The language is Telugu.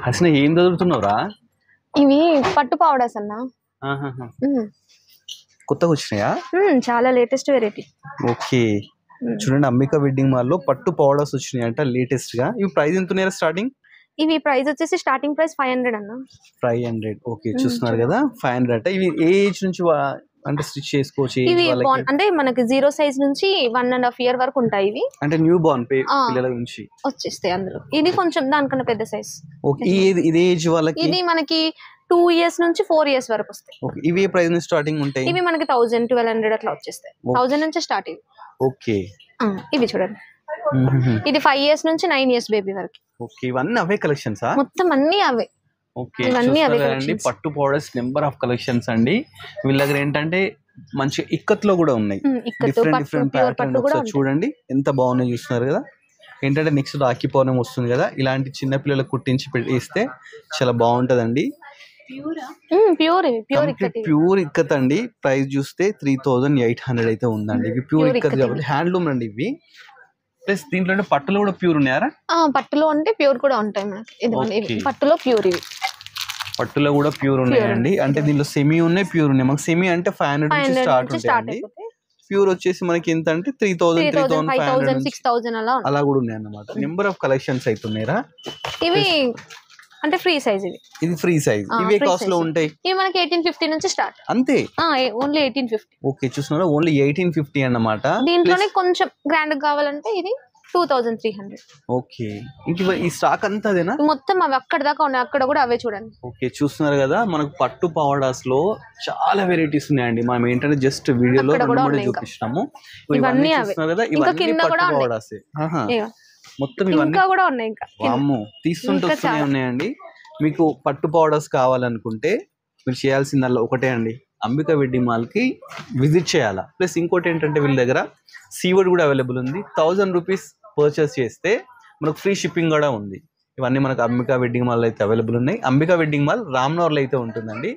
అసలు ఏం చదువుతున్నావురా? ఇవి పట్టు పౌడర్స్ అన్న. కొత్తగా వచ్చినాయా? చాలా లేటెస్ట్ వెరైటీ. ఓకే, చూడండి అంబికా వెడ్డింగ్ మాల్ లో పట్టు పౌడర్స్ వచ్చినాయి అంట లేటెస్ట్ గా. ఇవి ప్రైస్ ఎంత ఉన్నాయా స్టార్టింగ్? ఇవి ప్రైస్ వచ్చేసి స్టార్టింగ్ ప్రైస్ 500 అన్న. 500. ఓకే, చూస్తున్నారు కదా 500 అంటే. ఇవి ఏ ఏజ్ నుంచి అంటే స్టిచ్ చేసుకోవచ్చు? ఇవి అంటే మనకి 0 సైజ్ నుంచి 1.5 year వరకు ఉంటాయి ఇవి. అంటే న్యూ బోర్న్ పిల్లల నుంచి వచ్చేస్తాయి అందులో. ఇది కొంచెం దానికన్నా పెద్ద సైజ్. ఓకే, ఇది ఏజ్ వాళ్ళకి? ఇది మనకి 2 years నుంచి 4 years వరకు వస్తాయి. ఓకే, ఇవి ఏ ప్రైస్ నుంచి స్టార్టింగ్ ఉంటాయి? ఇవి మనకి 1000, 1200 అట్లా వచ్చేస్తాయి. 1000 నుంచి స్టార్ట్ ఇవి. ఓకే, ఇవి చూడండి, ఇది 5 years నుంచి 9 years బేబీ వరకు. ఓకే, ఇవన్నీ అవే కలెక్షన్స్? మొత్తం అన్ని అవే. ఓకే, ఇవన్నీ అవే అండి. పట్టు పౌడర్స్ నెంబర్ ఆఫ్ కలెక్షన్స్ అండి. వీళ్ళ దగ్గర ఏంటంటే మంచి ఇక్కత్లో కూడా ఉన్నాయి. డిఫరెంట్ ప్యాటర్న్ చూడండి ఎంత బాగున్నాయి, చూస్తున్నారు కదా. ఏంటంటే నెక్స్ట్ రాఖీ పౌర్ణమి వస్తుంది కదా, ఇలాంటి చిన్న పిల్లలకు కుట్టించి ఇస్తే చాలా బాగుంటదండి. ప్యూర్ ఇక్కత్ అండి. ప్రైస్ చూస్తే 3800 అయితే ఉందండి. ఇవి ప్యూర్ ఇక్కత్ కాబట్టి హ్యాండ్లూమ్ అండి ఇవి. ప్లస్ దీంట్లో పట్టులో కూడా ప్యూర్ ఉన్నాయా? పట్టులో అంటే ప్యూర్ కూడా ఉంటాయి మనకి. పట్టులో ప్యూర్, ఇవి పట్టులో కూడా ప్యూర్ ఉన్నాయండి. అంటే దీనిలో సెమీ ఉన్నాయి, ప్యూర్ ఉన్నాయి. మనకి సెమీ అంటే 500 నుంచి స్టార్ట్ ఉంటాయండి. ప్యూర్ వచ్చేసి మనకి ఎంత అంటే 3000, 3500, 6000 అలా కూడా ఉన్నాయి అన్నమాట. నెంబర్ ఆఫ్ కలెక్షన్స్ అవుతున్నాయిరా. ఇవి అంటే ఫ్రీ సైజ్. ఇది ఫ్రీ సైజ్. ఇవే కాస్ట్ లో ఉంటాయి. ఇవి మనకి 1850 నుంచి స్టార్ట్. అంతే, ఓన్లీ 1850. ఓకే, చూస్తున్నారా, ఓన్లీ 1850 అన్నమాట. దీంట్లోనే కొంచెం గ్రాండ్ కావాలంటే ఇది 2300. ఓకే, ఇంక ఈ స్టాక్ అంతా అదేనా? మొత్తం అవి అక్కడ దాకా ఉన్నాయి, అక్కడ కూడా అవే చూడండి. ఓకే, చూస్తున్నారు కదా, మనకు పట్టు పౌడర్స్ లో చాలా వెరైటీస్ ఉన్నాయండి. మనం ఏంటంటే జస్ట్ వీడియోలో చూపిస్తున్నాము. ఇవన్నీ చూస్తున్నారు కదా, ఇవన్నీ పట్టు పౌడర్స్ మొత్తం. ఇవన్నీ కూడా ఉన్నాయి, ఇంకా అమ్మో తీస్తుంటే ఉన్నాయండి. మీకు పట్టు పౌడర్స్ కావాలనుకుంటే మీరు చేయాల్సిందల్లా ఒకటే అండి, అంబికా వెడ్డింగ్ మాల్ కి విజిట్ చేయాలా. ప్లస్ ఇంకోటి ఏంటంటే వీళ్ళ దగ్గర సీవర్డ్ కూడా అవైలబుల్ ఉంది. 1000 రూపీస్ పర్చేస్ చేస్తే మనకు ఫ్రీ షిప్పింగ్ కూడా ఉంది. ఇవన్నీ మనకు అంబికా వెడ్డింగ్ మాల్ అయితే అవైలబుల్ ఉన్నాయి. అంబికా వెడ్డింగ్ మాల్ రామ్నగర్లో అయితే ఉంటుందండి.